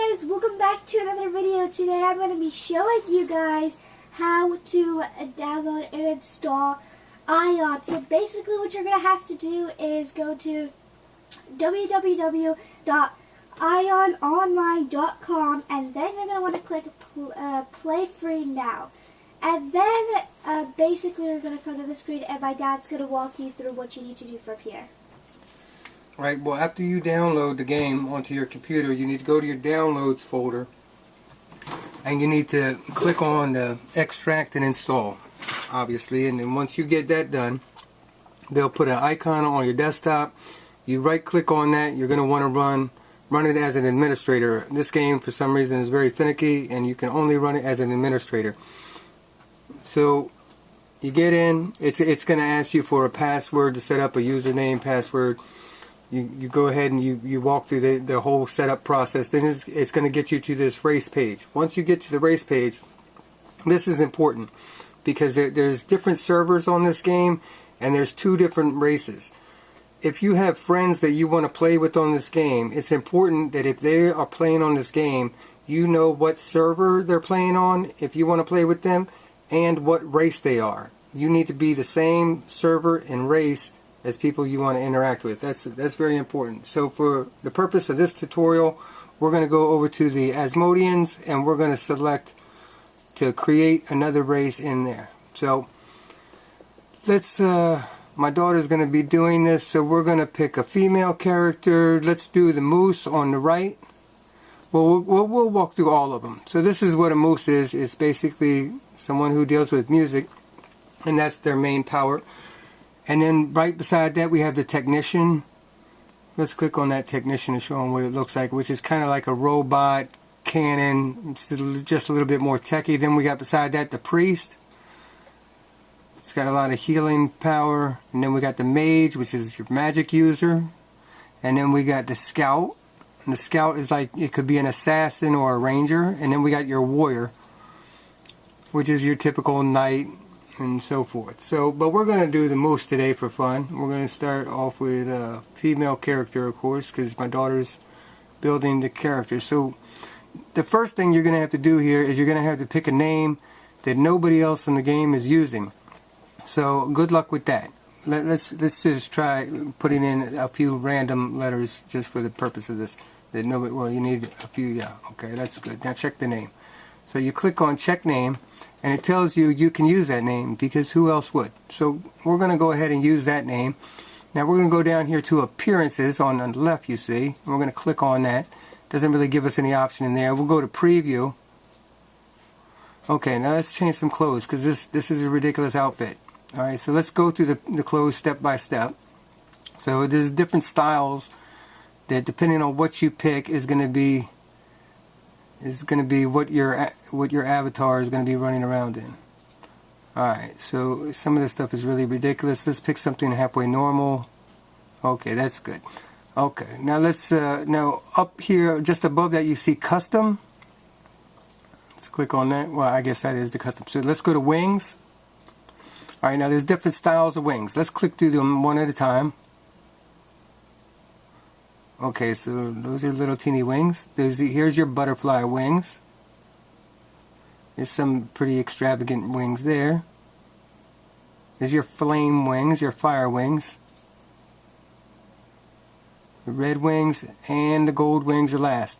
guys, welcome back to another video. Today I'm going to be showing you guys how to download and install Aion. So basically what you're going to have to do is go to www.aiononline.com and then you're going to want to click play free now. And then basically you're going to come to the screen and my dad's going to walk you through what you need to do from here. Right, well, after you download the game onto your computer, you need to go to your downloads folder and you need to click on the extract and install, obviously. And then once you get that done, they'll put an icon on your desktop. You right click on that. You're going to want to run it as an administrator. This game for some reason is very finicky and you can only run it as an administrator. So you get in, it's going to ask you for a password to set up a username, password. You go ahead and you walk through the whole setup process. Then it's going to get you to this race page. Once you get to the race page, this is important because there's different servers on this game and there's two different races. If you have friends that you want to play with on this game, it's important that if they are playing on this game, you know what server they're playing on if you want to play with them and what race they are. You need to be the same server and race as people you want to interact with. That's very important. So for the purpose of this tutorial, we're going to go over to the Asmodeans and we're going to select to create another race in there. So let's my daughter's going to be doing this, so we're going to pick a female character. Let's do the moose on the right. Well, we'll walk through all of them. So this is what a moose is. It's basically someone who deals with music, and that's their main power. And then right beside that we have the technician. Let's click on that technician and show them what it looks like, which is kind of like a robot cannon. It's just a little bit more techy. Then we got beside that the priest. It's got a lot of healing power. And then we got the mage, which is your magic user. And then we got the scout. And the scout is like, it could be an assassin or a ranger. And then we got your warrior, which is your typical knight and so forth. So, but we're going to do the moose today for fun. We're going to start off with a female character, of course, because my daughter's building the character. So the first thing you're going to have to do here is you're going to have to pick a name that nobody else in the game is using. So good luck with that. Let's just try putting in a few random letters just for the purpose of this. That nobody, well, you need a few. Yeah, okay, that's good. Now check the name. So you click on check name and it tells you you can use that name because who else would? So we're going to go ahead and use that name. Now we're going to go down here to appearances on the left, you see. And we're going to click on that. Doesn't really give us any option in there. We'll go to preview. Okay, now let's change some clothes because this is a ridiculous outfit. Alright, so let's go through the clothes step by step. So there's different styles that depending on what you pick is going to be what your avatar is going to be running around in. Alright, so some of this stuff is really ridiculous. Let's pick something halfway normal. Okay, that's good. Okay, now let's now up here just above that you see custom. Let's click on that. Well, I guess that is the custom. So let's go to wings. Alright, now there's different styles of wings. Let's click through them one at a time. Okay, so those are little teeny wings. Here's your butterfly wings. There's some pretty extravagant wings there. There's your flame wings, your fire wings. The red wings and the gold wings are last.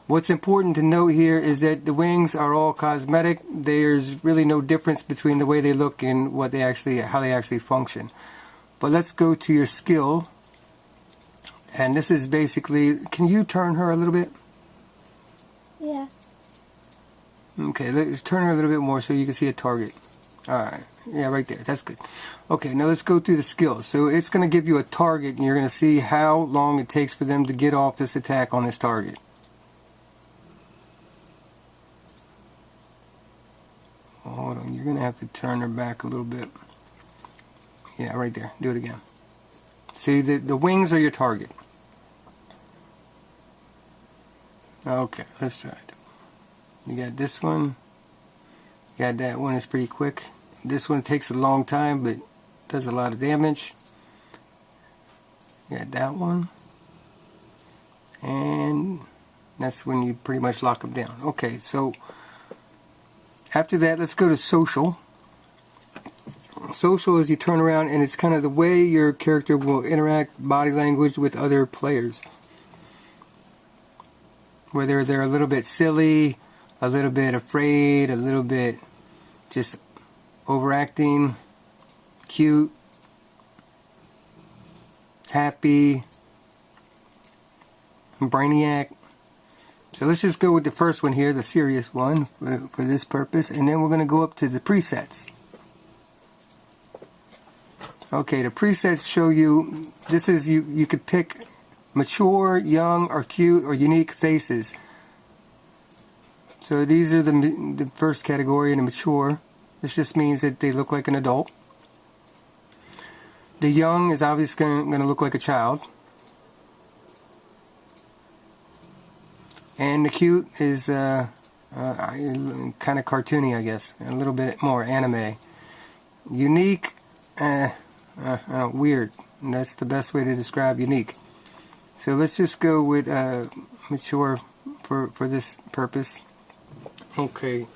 What's important to note here is that the wings are all cosmetic. There's really no difference between the way they look and how they actually function. But let's go to your skill. And this is basically, can you turn her a little bit? Yeah. Okay, let's turn her a little bit more so you can see a target. Alright, yeah, right there, that's good. Okay, now let's go through the skills. So it's going to give you a target and you're going to see how long it takes for them to get off this attack on this target. Hold on, you're going to have to turn her back a little bit. Yeah, right there, do it again. See, the wings are your target. Okay, let's try it. You got this one. You got that one, it's pretty quick. This one takes a long time, but does a lot of damage. You got that one. And That's when you pretty much lock them down. Okay, so after that, let's go to social. Social is you turn around and it's kind of the way your character will interact, body language with other players. Whether they're a little bit silly, a little bit afraid, a little bit just overacting, cute, happy, brainiac. So let's just go with the first one here, the serious one for this purpose, and then we're going to go up to the presets. Okay, the presets show you, this is, you could pick mature, young, or cute, or unique faces. So these are the first category, and the mature. This just means that they look like an adult. The young is obviously going to look like a child. And the cute is kind of cartoony, I guess. A little bit more anime. Unique, weird. And that's the best way to describe unique. So let's just go with mature for this purpose. Okay.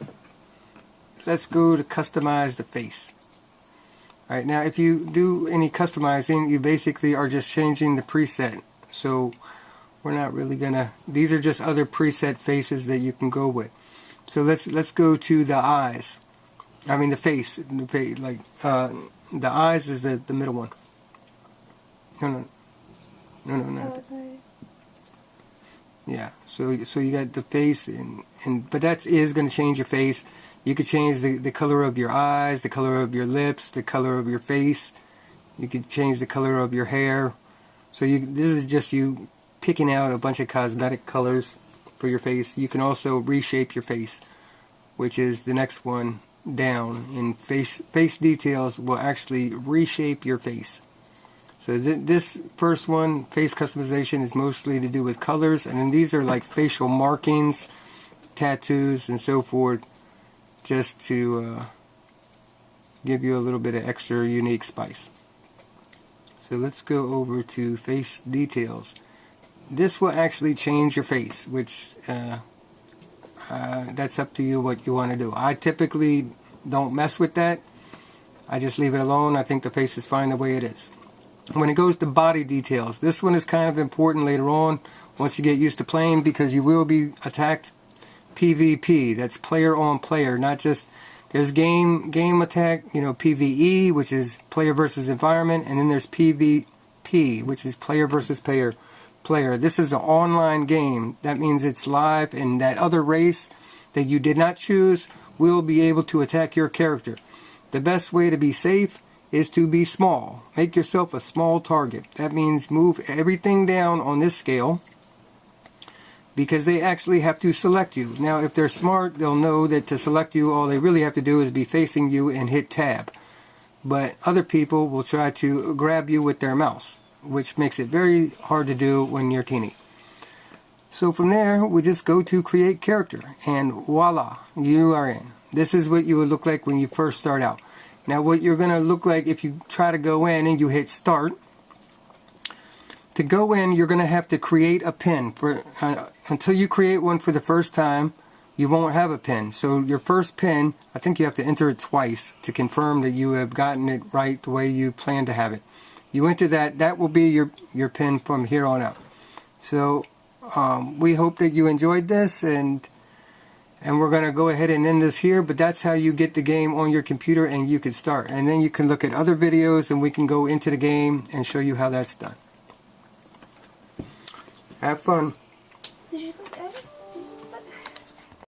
Let's go to customize the face. Alright, now if you do any customizing, you basically are just changing the preset. So we're not really gonna, these are just other preset faces that you can go with. So let's go to the eyes. I mean the face, like the eyes is the middle one. No, not sorry. Yeah, so you got the face, but that is going to change your face. You could change the color of your eyes, the color of your lips, the color of your face. You could change the color of your hair. So this is just you picking out a bunch of cosmetic colors for your face. You can also reshape your face, which is the next one down. And face details will actually reshape your face. So this first one, face customization, is mostly to do with colors, and then these are like facial markings, tattoos, and so forth, just to give you a little bit of extra unique spice. So let's go over to face details. This will actually change your face, which that's up to you what you want to do. I typically don't mess with that. I just leave it alone. I think the face is fine the way it is. When it goes to body details, this one is kind of important later on once you get used to playing, because you will be attacked PvP. That's player on player, not just, there's game attack, PvE, which is player versus environment, and then there's PvP, which is player versus player. This is an online game. That means it's live, and that other race that you did not choose will be able to attack your character. The best way to be safe is to be small. Make yourself a small target. That means move everything down on this scale, because they actually have to select you. Now if they're smart, they'll know that to select you, all they really have to do is be facing you and hit tab. But other people will try to grab you with their mouse, which makes it very hard to do when you're teeny. So from there, we just go to create character, and voila, you are in. This is what you would look like when you first start out. Now what you're going to look like if you try to go in and you hit start. To go in, you're going to have to create a pin. Until you create one for the first time, you won't have a pin. So your first pin, I think you have to enter it twice to confirm that you have gotten it right the way you plan to have it. You enter that, that will be your pin from here on out. So we hope that you enjoyed this, and we're going to go ahead and end this here, but that's how you get the game on your computer and you can start. And then you can look at other videos and we can go into the game and show you how that's done. Have fun. Did you go edit?